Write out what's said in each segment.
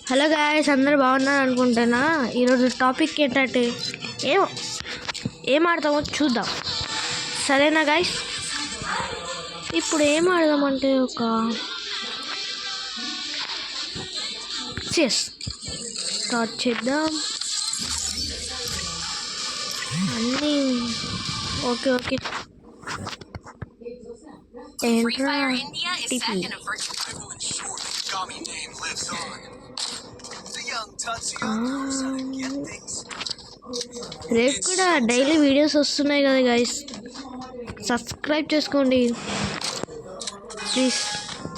Hello guys, అందరు బాగున్నారు అనుకుంటున్నా. ఈరోజు టాపిక్ ఏంటంటే ఏం ఆడతామో చూద్దాం. సరేనా గాయ్స్? ఇప్పుడు ఏం ఆడదామంటే ఒక చెస్ స్టార్ట్ చేద్దాం. అన్నీ ఓకే. ఏంట్రా టిపి రేపు కూడా డైలీ వీడియోస్ వస్తున్నాయి కదా గైస్, సబ్స్క్రైబ్ చేసుకోండి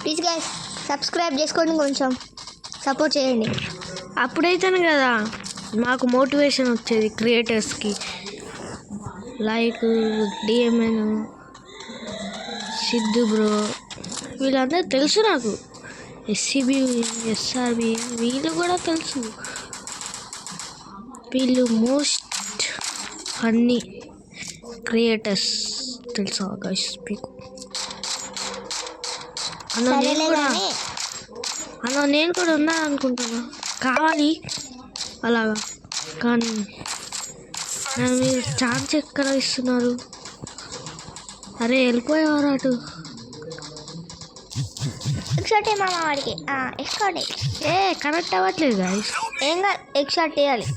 ప్లీజ్ గైస్, సబ్స్క్రైబ్ చేసుకోండి, కొంచెం సపోర్ట్ చేయండి. అప్పుడైతేనే కదా మాకు మోటివేషన్ వచ్చేది. క్రియేటర్స్కి లైక్ డిఎంఎన్, సిద్ధు బ్రో, వీళ్ళందరూ తెలుసు నాకు. ఎస్సీబీ, ఎస్ఆర్బి వీళ్ళు కూడా తెలుసు. వీళ్ళు మోస్ట్ ఫన్నీ క్రియేటర్స్ తెలుసా గైస్ మీకు? నేను కూడా ఉన్నా అనుకుంటున్నా, కావాలి అలాగా. కానీ మీరు ఛాన్స్ ఎక్కడ ఇస్తున్నారు? అరే వెళ్ళిపోయేవారు అటు. ఎక్స్ట్రా మామ వాడికి ఎక్స్ట్రా కనెక్ట్ అవ్వట్లేదు గాయస్. ఏం కాదు, ఎక్స్ట్రా వేయాలి.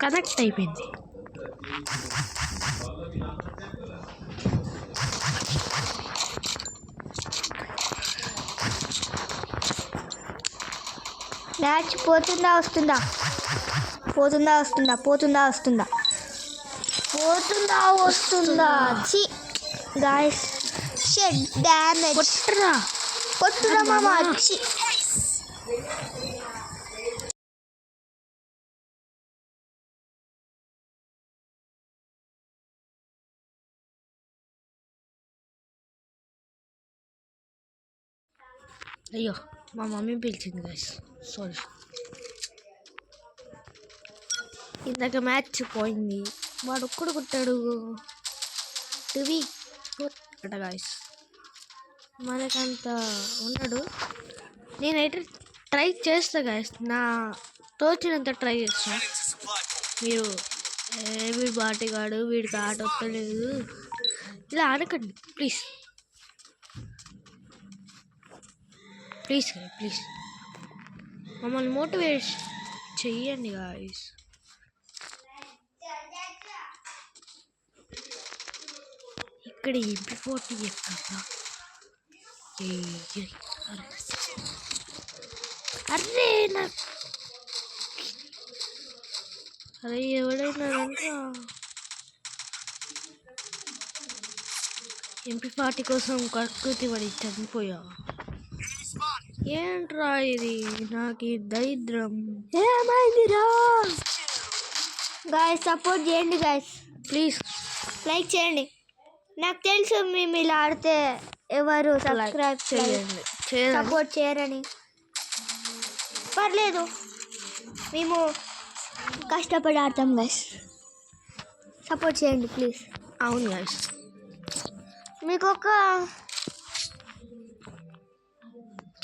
కనెక్ట్ అయిపోయింది. మ్యాచ్ పోతుందా వస్తుందా గాయ్స్, షెడ్ డ్యామేజ్. కొట్టురా మామ. అయ్యో, మా మమ్మీ పిలిచింది గాయస్, సారీ. ఇందాక మ్యాచ్ పోయింది, వాడు ఒక్కడు కొట్టాడు. టీవీ అట గాయస్, మనకంత ఉన్నాడు. నేనైతే ట్రై చేస్తా గాయస్, నా తోచినంత ట్రై చేస్తా. మీరు వీడి బాటిగాడు, వీడికి ఆట వస్తలేదు ఇలా అనకండి ప్లీజ్. మమ్మల్ని మోటివేట్ చెయ్యండి గాయస్. ఇక్కడ MP40 ఎక్కడ? అరే ఎవడైనా MP40 కోసం కక్కుతి పడి చనిపోయా. ఏంట్రా ఇది, నాకు దరిద్రం. ఏమైందిరా గాయస్? సపోర్ట్ చేయండి గాయస్, ప్లీజ్ లైక్ చేయండి. నాకు తెలుసు మేము ఇలా ఆడితే ఎవరు సబ్స్క్రైబ్ చేయండి, సపోర్ట్ చేయరని. పర్లేదు, మేము కష్టపడి ఆడతాం గాయస్, సపోర్ట్ చేయండి ప్లీజ్. అవును గాయస్, మీకు ఒక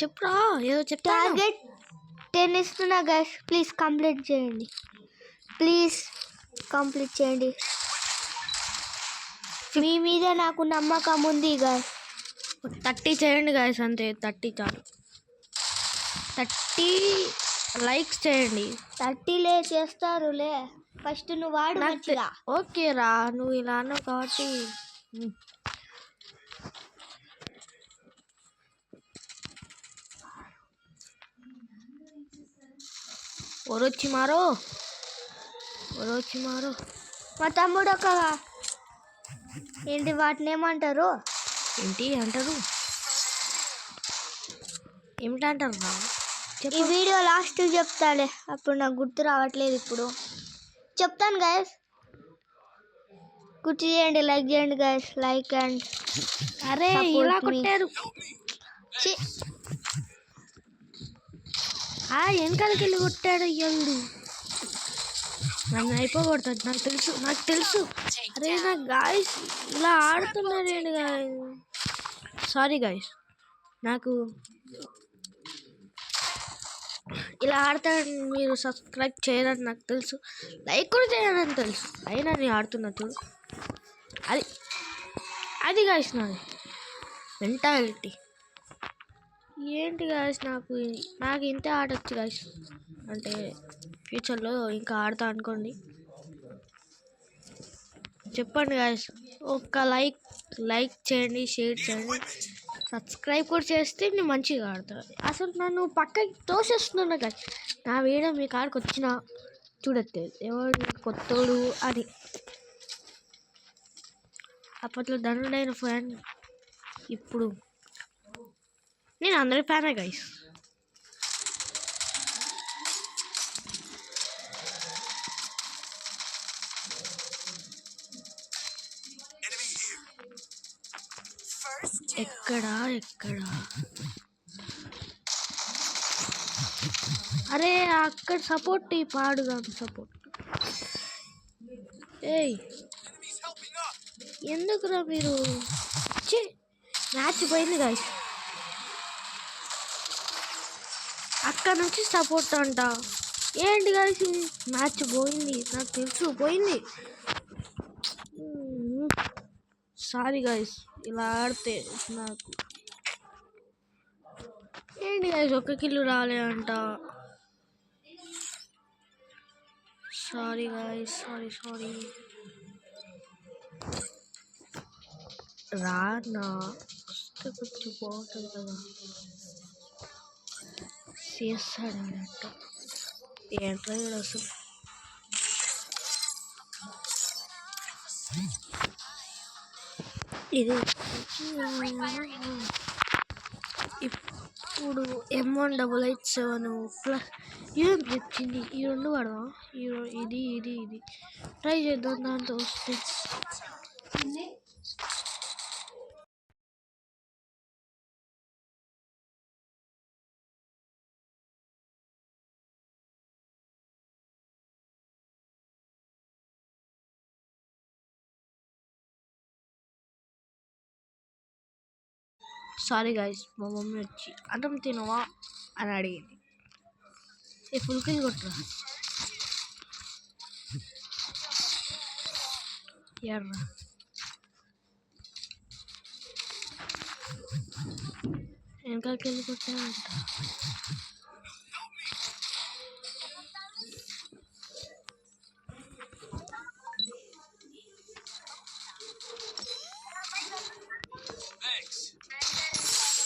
చెప్పురా, ఏదో చెప్తా. టార్గెట్ 10 ఇస్తున్నా గైస్, ప్లీజ్ కంప్లీట్ చేయండి. మీ మీద నాకు నమ్మకం ఉంది గైస్. 30 చేయండి గైస్, అంతే. 30 చాలు. 30 లైక్స్ చేయండి. 30 చేస్తారులే. ఫస్ట్ నువ్వు వాడు మంచిగా. ఓకే రా, నువ్వు ఇలా అన్నావు కాబట్టి. ఒరొచ్చి మారో. మా తమ్ముడు ఒక ఏంటి వాటిని ఏమంటారు? ఏమిటంటారు రా? ఈ వీడియో లాస్ట్ చెప్తాలే, అప్పుడు నాకు గుర్తు రావట్లేదు. ఇప్పుడు చెప్తాను గైస్, గుర్తు చేయండి. లైక్ చేయండి గైస్, లైక్ అండ్ అరే ఇలా కొట్టారు. వెనకాలకి వెళ్ళి కొట్టాడు అయ్యాడు. నన్ను అయిపోకూడదు, నాకు తెలుసు. అరే నాకు గాయస్ ఇలా ఆడుతున్నాను నేను. సారీ గాయస్, నాకు ఇలా ఆడతాను. మీరు సబ్స్క్రైబ్ చేయాలని నాకు తెలుసు, లైక్ కూడా చేయాలని తెలుసు. అయినా నేను ఆడుతున్నా చూడు. అది గాయస్ నాది మెంటాలిటీ. ఏంటి గాయస్, నాకు ఇంతే ఆడొచ్చు గాయస్. అంటే ఫ్యూచర్లో ఇంకా ఆడతా అనుకోండి. చెప్పండి గాయస్, ఒక్క లైక్ చేయండి, షేర్ చేయండి, సబ్స్క్రైబ్ కూడా చేస్తే నేను మంచిగా ఆడతాను. అసలు నన్ను పక్కకి తోసేస్తున్నా గాయస్. నా వీడియో మీ కాడికి వచ్చిన చూడట్లేదు, ఎవరు కొత్తోడు అని. అప్పట్లో ధనుడైన ఫ్యాన్, ఇప్పుడు నేను అందరి ఫ్యానే గైస్. ఎక్కడా అరే అక్కడ సపోర్ట్ పాడుగా సపోర్ట్. ఏయ్ ఎందుకురా మీరు? మ్యాచ్ పోయింది గాయస్. అక్కడ నుంచి సపోర్ట్ అంట. ఏంటి గాయస్, మ్యాచ్ పోయింది, నాకు తెలుసు పోయింది. సారీ గాయస్, ఇలా ఆడితే నాకు. ఏంటి గాయస్, ఒక్క కిల్లు రాలే అంట. Sorry guys, sorry. రానా వస్తే కొంచెం బాగుంటుంది కదా. చేస్తాడంట ఏంట్రా అసలు. ఇది ఇప్పుడు M1887 ఏం వచ్చింది. ఈ రెండు వాడదాం. ఇది ట్రై చేద్దాం. దాంతో వస్తే సారీ గాయస్, మా మమ్మీ వచ్చి అన్నం తినవా అని అడిగింది. ఫుల్ కిల్ కొట్టరా ఎర్ర. వెనకాలకి వెళ్ళి కొట్టానంట.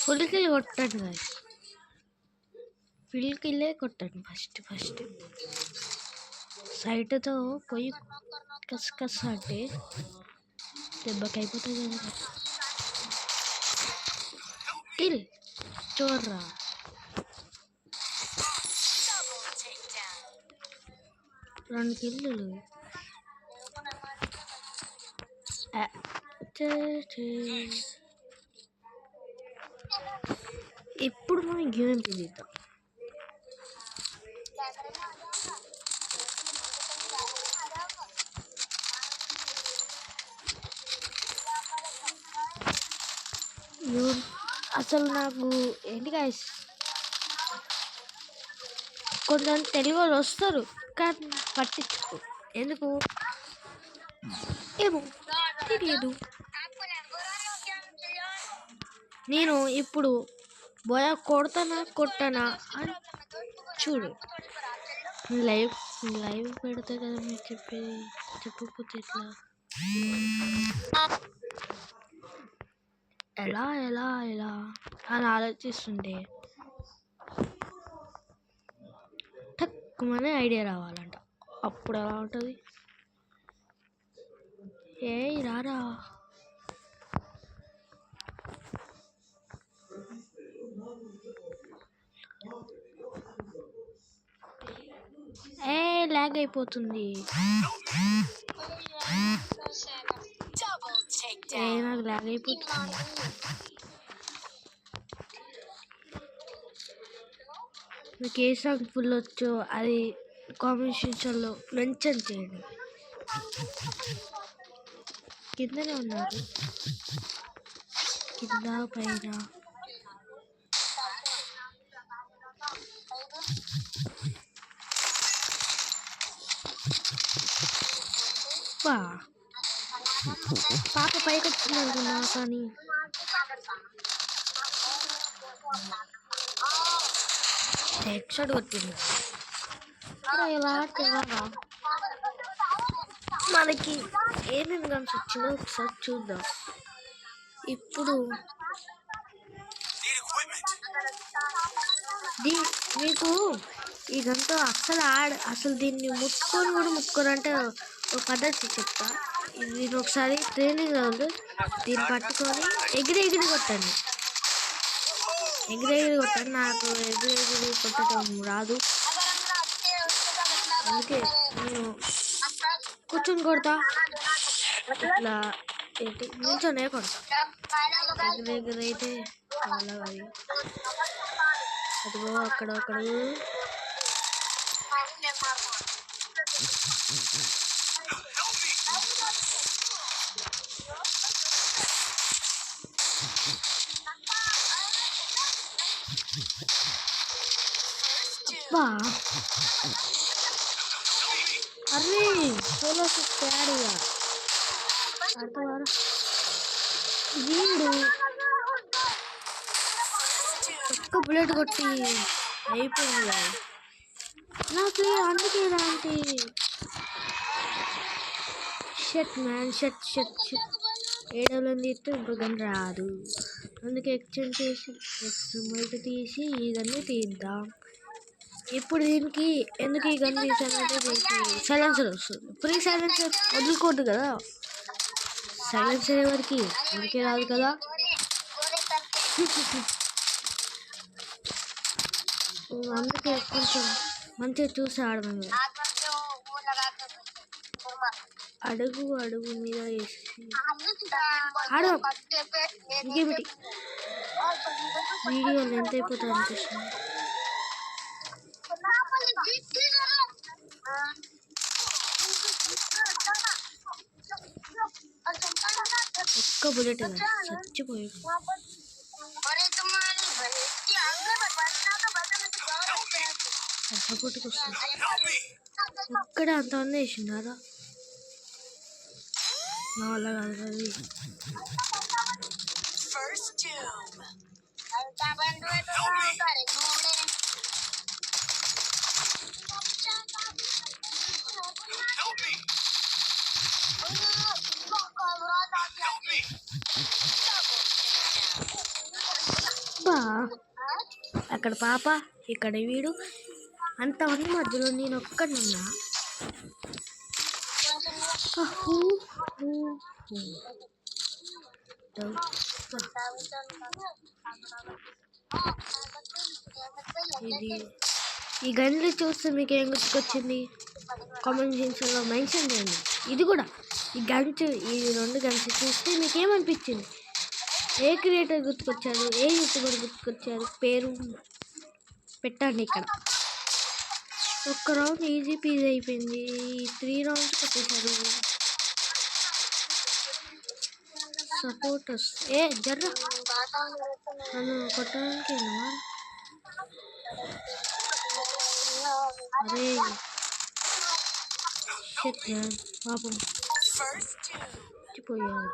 ఫుల్ కిల్ కొట్టాను గాయస్, ఫుల్ కిల్లే కొట్టాను ఫస్ట్. సైట్తో పోయి కస్ అంటే దెబ్బకి అయిపోతుంది కదా. కిల్ చూడరా. రెండు కిల్లులు. ఇప్పుడు మనం గేమ్ తీద్దాం. అసలు నాకు ఏంటి గాయస్, కొంతమంది తెలుగు వాళ్ళు వస్తారు కానీ పట్టించుకో. ఎందుకు ఏమో తెలియదు. నేను ఇప్పుడు బోయా కొట్టానా అని చూడు. లైవ్ పెడతా కదా మీరు చెప్పేది, చెప్పకపోతే ఎట్లా? ఎలా అని ఆలోచిస్తుంటే తక్కువనే ఐడియా రావాలంట. అప్పుడు ఎలా ఉంటుంది? రారా. లాగ్ అయిపోతుంది. నాకు లాగ్ అయిపోతుంది. మీకు ఏ సాంగ్ ఫుల్ వచ్చో అది కామెంట్ సెక్షన్లో మెన్షన్ చేయండి. కిందనే ఉన్నారు, కింద పైన. పాప పైకి వచ్చింది అనుకున్నా కానీ హెడ్షాట్ కొట్టింది. ఇలా ఎలాగా మనకి ఏమేమి గన్స్ వచ్చిందో ఒకసారి చూద్దాం. ఇప్పుడు మీకు ఈ గంతో అసలు దీన్ని ముట్టుకొని అంటే ఒక పద్ధతి చెప్తా. దీన్ని ఒకసారి ట్రైనింగ్ రౌండ్ దీన్ని పట్టుకొని ఎగిరి కొట్టండి. నాకు ఎగిరి కొట్టడం రాదు, అందుకే నేను కూర్చొని కొడతా. ఇట్లా ఏంటి నిల్చొనే కొడతా. ఎగిరైతే అలాగే అదిగో అక్కడ అరే సోలో తయారుగా వీడు ఒక్క బుల్లెట్ కొట్టి అయిపోయింది నాకు. అందుకే ఇలాంటి షట్ ఏడవలో తీస్తే ఇప్పుడు గన్ రాదు. అందుకే ఎక్స్చేంజ్ చేసి తీసి ఈ గన్ని తీద్దాం. ఇప్పుడు దీనికి ఎందుకు ఈ గన్ తీసానంటే దీనికి సైలెన్సర్ వస్తుంది. ఇప్పుడు ఈ సైలెన్సర్ వదులుకోవద్దు కదా, సైలెన్సర్ ఎవరికి రాదు కదా. అందుకే కొంచెం మంచిగా చూసి ఆడదాం. అడుగు మీద వేసి ఆడదాం. ఇంకేమిటి వీడియో లెంత్ అయిపోతుంది అనిపిస్తుంది. ఒక్క బుల్లెట్ చచ్చిపోయింది. సపోర్ట్కి వస్తుంది. ఒక్కడే అంతమంది వేసినారా? నా వల్ల కాదు అది. అక్కడ పాప, ఇక్కడ వీడు, అంతమంది మధ్యలో నేను ఒక్కడున్నా. ఈ గన్లు చూస్తే మీకు ఏం గుర్తుకొచ్చింది కామెంట్ సెక్షన్లో మెన్షన్ చేయండి. ఇది కూడా ఈ రెండు గన్స్ చూస్తే మీకు ఏమనిపించింది? ఏ క్రియేటర్ గుర్తుకొచ్చారు, ఏ యూట్యూబర్ గుర్తుకొచ్చారు, పేరు పెట్టండి. ఇక్కడ ఒక్క రౌండ్ ఈజీ పీజీ అయిపోయింది. 3 రౌండ్స్ కొట్టేశారు. సపోర్టర్స్ జర్ర నన్ను కొట్టడానికి అరే పాపం చచ్చిపోయారు.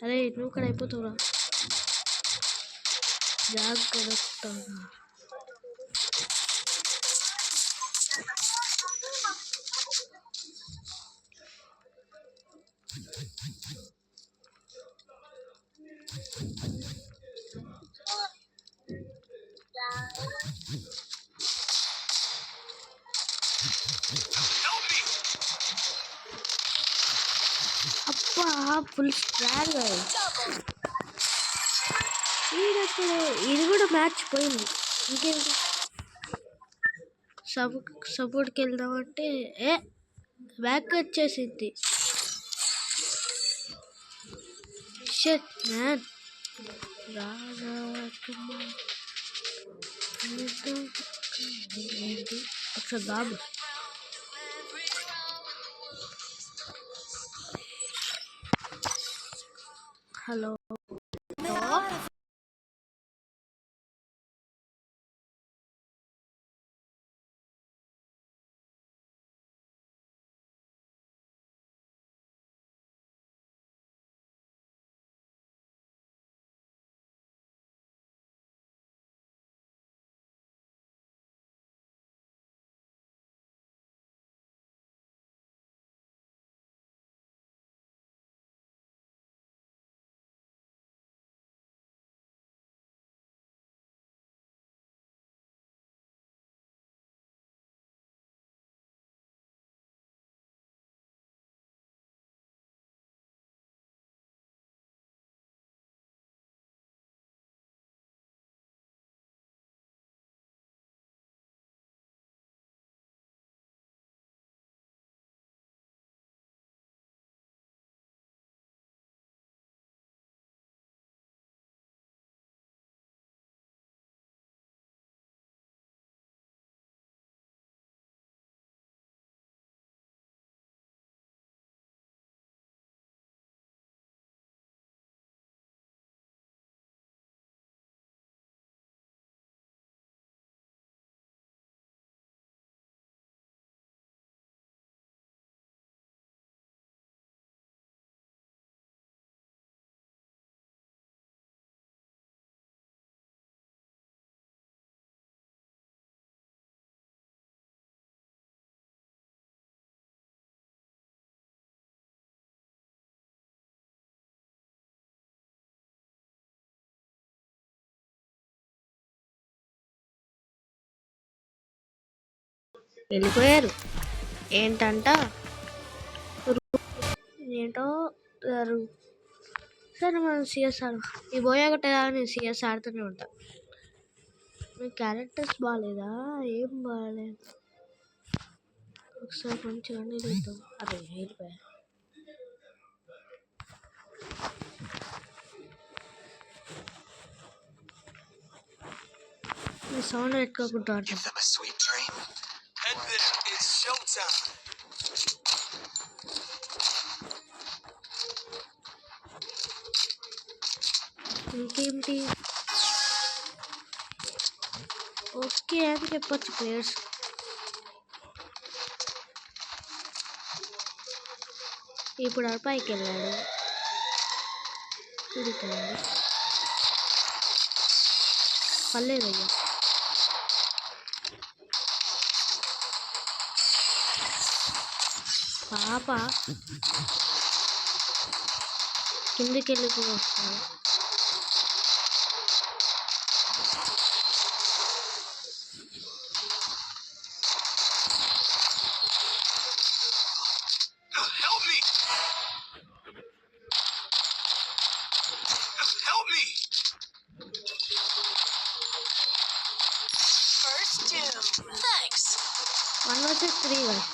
అరే నువ్వు ఇక్కడ అయిపోతావురా, జాగ్రత్త. అబ్బా ఫుల్ స్ట్రాంగ్. ఇది కూడా మ్యాచ్ పోయింది. ఇంకేంటి సపోర్ట్కి వెళ్దామంటే బ్యాక్ వచ్చేసింది. Shut man. ఒకసారి బాబు హలో వెళ్ళిపోయారు. ఏంటంట ఏంటో సరే మనం సిఎస్ఆర్ ఈ పోయా కొట్టేదా నేను సిఎస్ ఆడుతూనే ఉంటా. మీ క్యారెక్టర్స్ బాగాలేదా? ఏం బాగాలేదు. ఒకసారి మంచిగా అన్నీ చూద్దాం. అదే వెళ్ళిపోయా. ఈ సౌండ్ పెట్టుకోకుండా ఇంకేంటి ఓకే అని చెప్పొచ్చు ప్లేయర్స్. ఇప్పుడు పైకి వెళ్ళాడు. తిరుగుతాడు పర్లేదయ్యా. పాప కిందికి వెళ్ళిపోయి వస్తాడు. One versus three guys.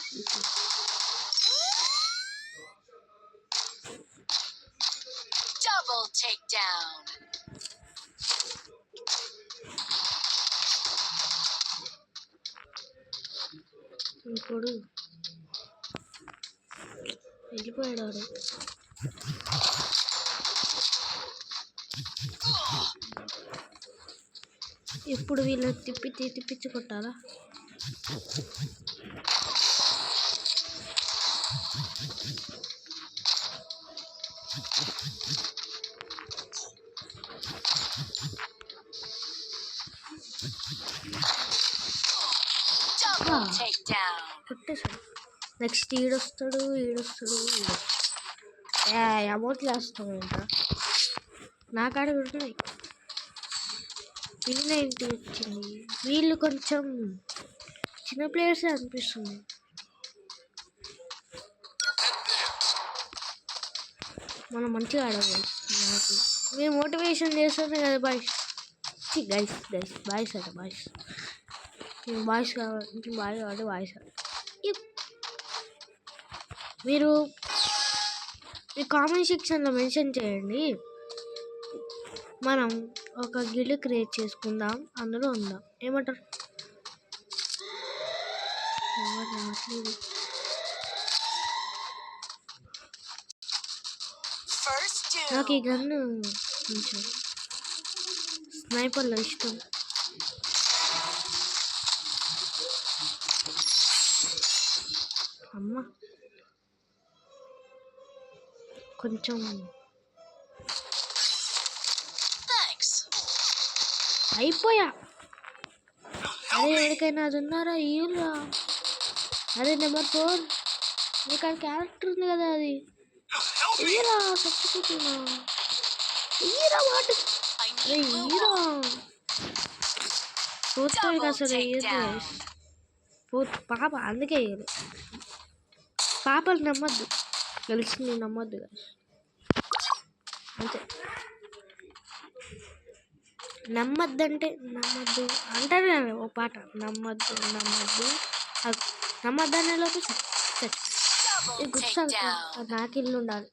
Double takedown. ఇప్పుడు వెళ్ళిపోయాడు వాడు. ఇప్పుడు వీళ్ళు తిప్పించి కొట్టాలా? కొట్టేసాడు. నెక్స్ట్ ఈడొస్తాడు. అమౌంట్ చేస్తాం ఇంకా నా కాడ ఉంటున్నాయి. ఏంటి వచ్చింది. వీళ్ళు కొంచెం చిన్న ప్లేయర్సే అనిపిస్తుంది. మనం మంచిగా ఆడవాలి. నాకు మీరు మోటివేషన్ చేస్తుంది కదా బాయ్స్. గైస్ బాయ్స్ అట బాయ్స్. నేను బాయ్స్ కాబట్టి బాయ్స్ ఆడ మీరు మీ కామెంట్ సెక్షన్లో మెన్షన్ చేయండి, మనం ఒక గిల్డ్ క్రియేట్ చేసుకుందాం, అందులో ఉందాం. ఏమంటారు? రావట్లేదు. నాకు ఈ గన్ను కొంచెం స్నైపర్లో ఇష్టం. అమ్మ కొంచెం అయిపోయా. అరే ఎవరికైనా అది ఉన్నారా? ఈరా. అరే నెంబర్ 4 నీకు ఆ క్యారెక్టర్ ఉంది కదా, అది ఈరా. చచ్చిపోతున్నా. ఈరా వాటి. అరే ఈరా పోతుంది అసలు. పాప అందుకే వేయరు. పాపలు నమ్మద్దు, తెలిసింది నమ్మద్దు అంతే. నమ్మద్దంటే నమ్మద్దు అంటారు కదా ఓ పాట, నమ్మద్దు నమ్మద్దు నమ్మద్దు లోపు గుర్తు. నాకు ఇల్లు ఉండాలి.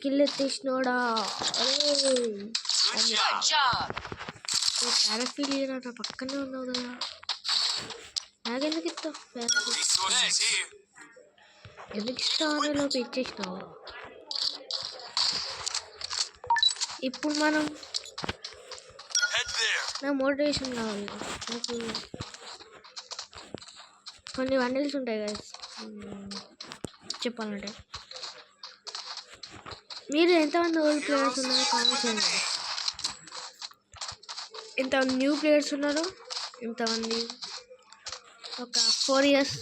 కిల్లు ఎత్తేసినోడా. పారాఫీల్ నా పక్కనే ఉన్నావు కదా, నాకెందుకు ఇస్తావు? ఎందుకు ఇస్తావు? లోపు ఇచ్చేసినావు. ఇప్పుడు మనం నా మోటివేషన్ కావాలి. నాకు కొన్ని వండల్స్ ఉంటాయి కదా చెప్పాలంటే. మీరు ఎంతమంది ఓల్డ్ ప్లేయర్స్ ఉన్నారో కామెంట్ చేయండి. ఎంతమంది న్యూ ప్లేయర్స్ ఉన్నారో, ఎంతమంది ఒక 4 years.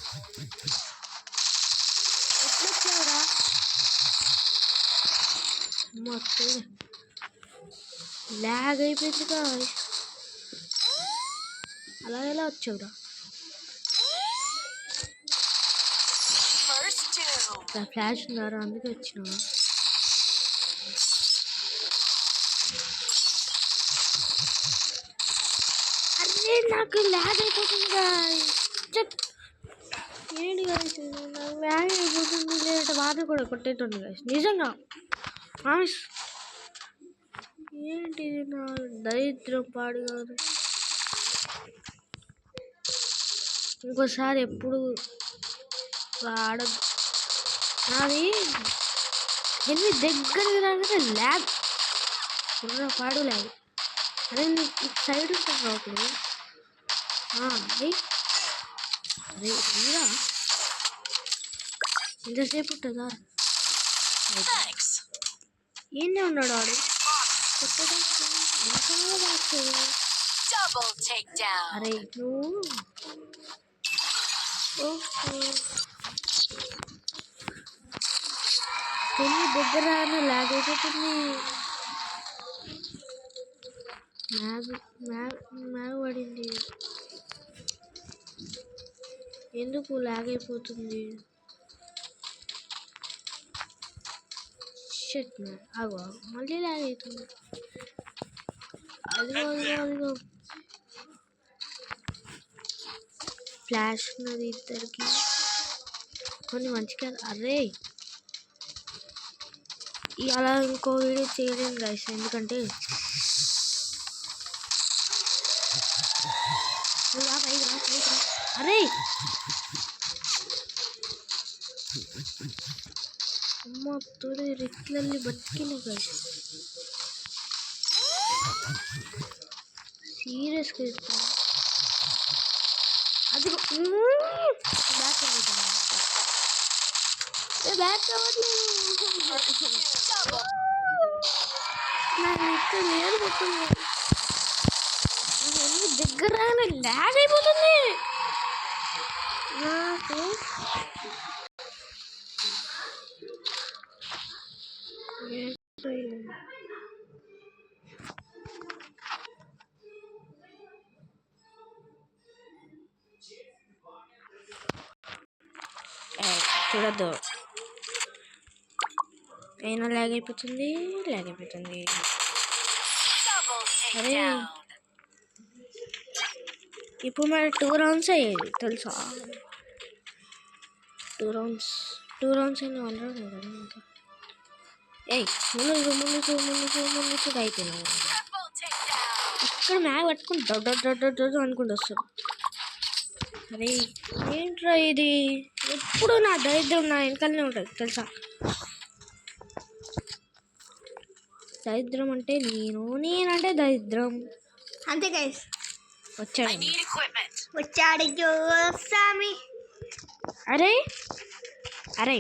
ఎట్లొచ్చావురా మొత్తం ల్యాగ్ అయిపోయిందిగా. అలా ఎలా వచ్చావురా? ఫ్లాష్ ఉన్నారా అందుకే వచ్చినావా? అరే నాకు ల్యాగ్ అయిపోతుంది ఏంటి గాయస్, నాకు ల్యాగ్ అయిపోతుంది. లేదంటే వాటర్ కూడా కొట్టేటండి గాయస్, నిజంగా. ఏంటిది నా దరిద్రం పాడు కాదు. ఇంకోసారి ఎప్పుడు ఆడద్దు. నాది ఎన్ని దగ్గరికి రాగానే ల్యాగ్, పాడు ల్యాగ్. అరే నీకు సైడ్ ఉంటుంది అప్పుడు. అరే మీరా ఇంతసేపు ఉంటుందా? ఏందే ఉన్నాడు వాడు. అరే నువ్వు కొన్ని దగ్గర ల్యాగ్ అయిపోతుంది. మ్యాగ్ పడింది. ఎందుకు ల్యాగ్ అయిపోతుంది? షట్ మ్యాన్ ఆగో, మళ్ళీ ల్యాగ్ అవుతుంది. అదిగో ఫ్లాష్ ఉన్నది ఇద్దరికి, కొన్ని మంచిగా. అరే అలా ఇంకో వీడియో చేయలేము గైస్, ఎందుకంటే అరే అమ్మ తోడే రెట్లಲ್ಲಿ బతికిన గైస్, సీరియస్గా ఇస్తాను. అది బ్యాక్ నాకు లేదు పోతుంది. దగ్గర ల్యాగ్ అయిపోతుంది నాకు. చూడద్దు, అయినా ల్యాగ్ అయిపోతుంది. అరే ఇప్పుడు మరి 2 rounds అయ్యేది తెలుసా? 2 rounds 2 రౌండ్స్ అయినా 1 రౌండ్ కదా ఇంకా. ఏయ్ ముందు అయిపోయినావు. ఇక్కడ మ్యాగ్ పట్టుకుని దొడ్డ అనుకుంటూ వస్తాడు. అరే ఏంట్రా ఇది, ఎప్పుడు నా దరిద్రం నా వెనకాలనే ఉంటుంది తెలుసా. దరిద్రం అంటే నేనంటే దరిద్రం అంతే గైస్. వచ్చాడు జోసామి. అరే అరే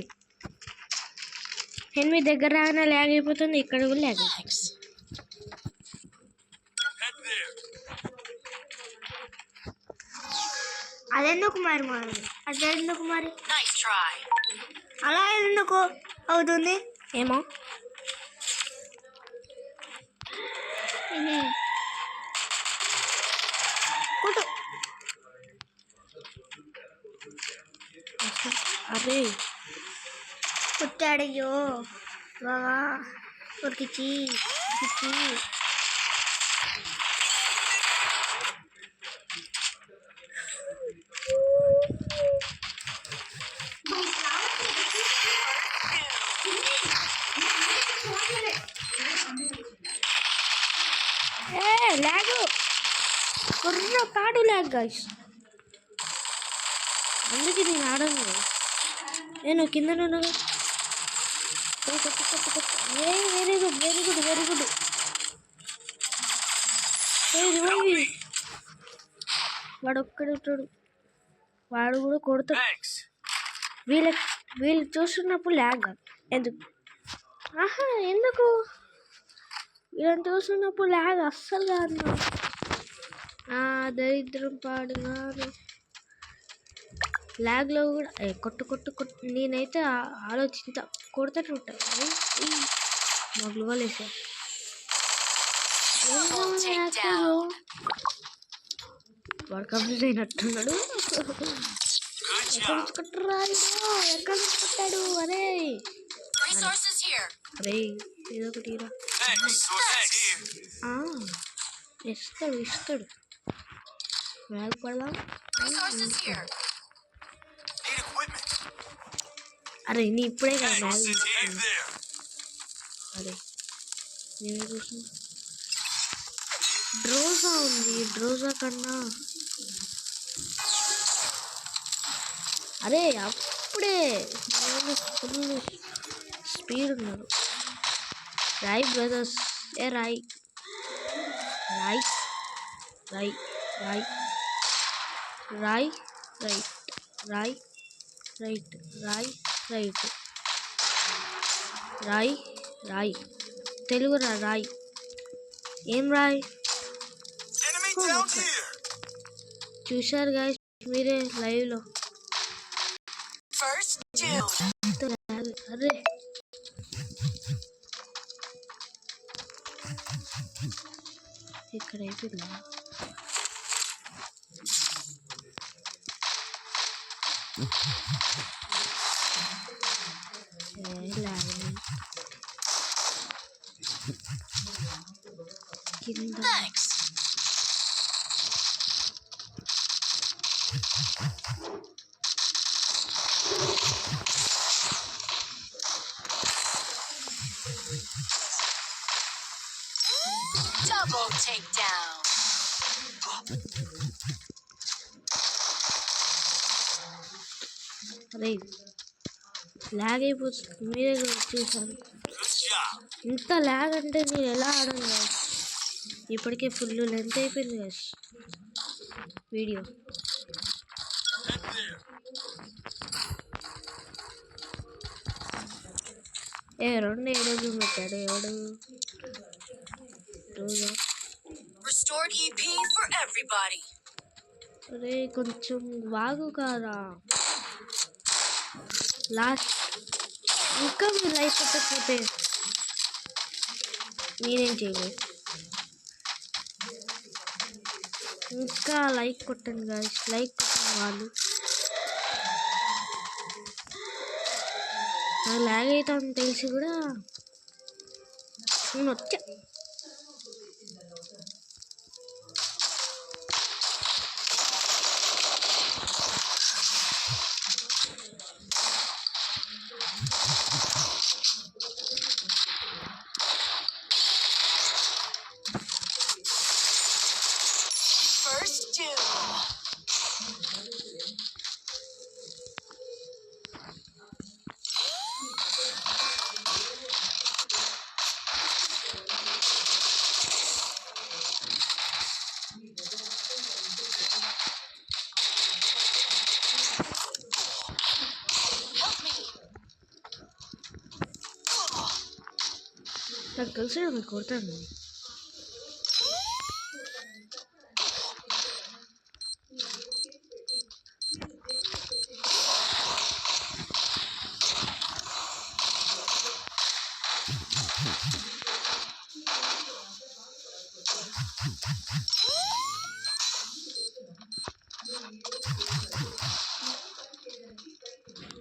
నేను మీ దగ్గర రాగానే ల్యాగ్ అయిపోతుంది, ఇక్కడ కూడా ల్యాగ్ అయిపోతుంది. అదెందుకు మరి అలా ఎందుకు అవుతుంది ఏమో. అరే పుట్టాడయ్యో బావా ఉరికిచ్చి ల్యాగ్ కుర్ర కాడు ల్యాగ్ గైస్, అందుకే నేను ఆడను. నేను కింద వెరీ గుడ్. వాడు ఒక్కడే ఉంటాడు, వాడు కూడా కొడతాడు. వీళ్ళు చూస్తున్నప్పుడు ల్యాగ్ ఎందుకు వీళ్ళని చూస్తున్నప్పుడు ల్యాగ్ అస్సలు కాదు. దరిద్రం పాడుగా ల్యాగ్లో కూడా కొట్టు నేనైతే ఆలోచించా కొడుతూనే ఉంటాను. మొదలు వాళ్ళేసా వాడు కంప్లీట్ అయినట్టున్నాడు. ఎక్కడ కొట్టాడు? అరే ఏదో ఒకటి ఇస్తాడు మ్యాగ్ పడదాం. అరే నీ ఇప్పుడే కదా మ్యాగ్ అరే నేను చూసిన డ్రోజా ఉంది, డ్రోజా కన్నా అరే అప్పుడే ఫుల్ స్పీడ్ ఉన్నారు. రాయ్ బ్రదర్స్, రాయ్ తెలుగు రాయ్. ఏం రాయ్ చూశారు గాయస్ మీరే లైవ్లో. అరే ఇక్కడ అయిపోయిందా? కింద Double takedown. అరే ల్యాగ్ అయిపోతుంది, మీరే చూసారు. ఇంత ల్యాగ్ అంటే నేను ఎలా ఆడను కదా. ఇప్పటికే ఫుల్ లెంత్ అయిపోయింది కదా వీడియో. రెండు ఏడో పెట్టాడు ఎవడు. Restored EP for everybody. అరే కొంచెం బాగు కాదా లాస్ట్. ఇంకా మీరు లైక్ కొట్టకపోతే నేనేం చేయలేదు. ఇంకా లైక్ కొట్టండి గాయస్, లైక్ కొట్టండి. వాళ్ళు నాకు ల్యాగ్ అవుతామని తెలిసి కూడా నేను వచ్చా. నాకు తెలిసి మీకు కొడతాను.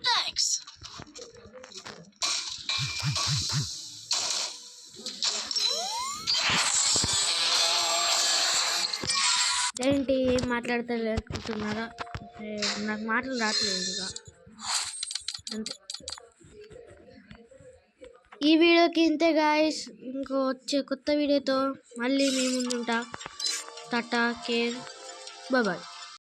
Thanks. ఏంటి ఏం మాట్లాడతారు అనుకుంటున్నారా? నాకు మాటలు రావట్లేదు ఇక అంతే. ఈ వీడియోకి ఇంతే గాయస్. ఇంకో వచ్చే కొత్త వీడియోతో మళ్ళీ మీ ముందుంటా. Tata care bye.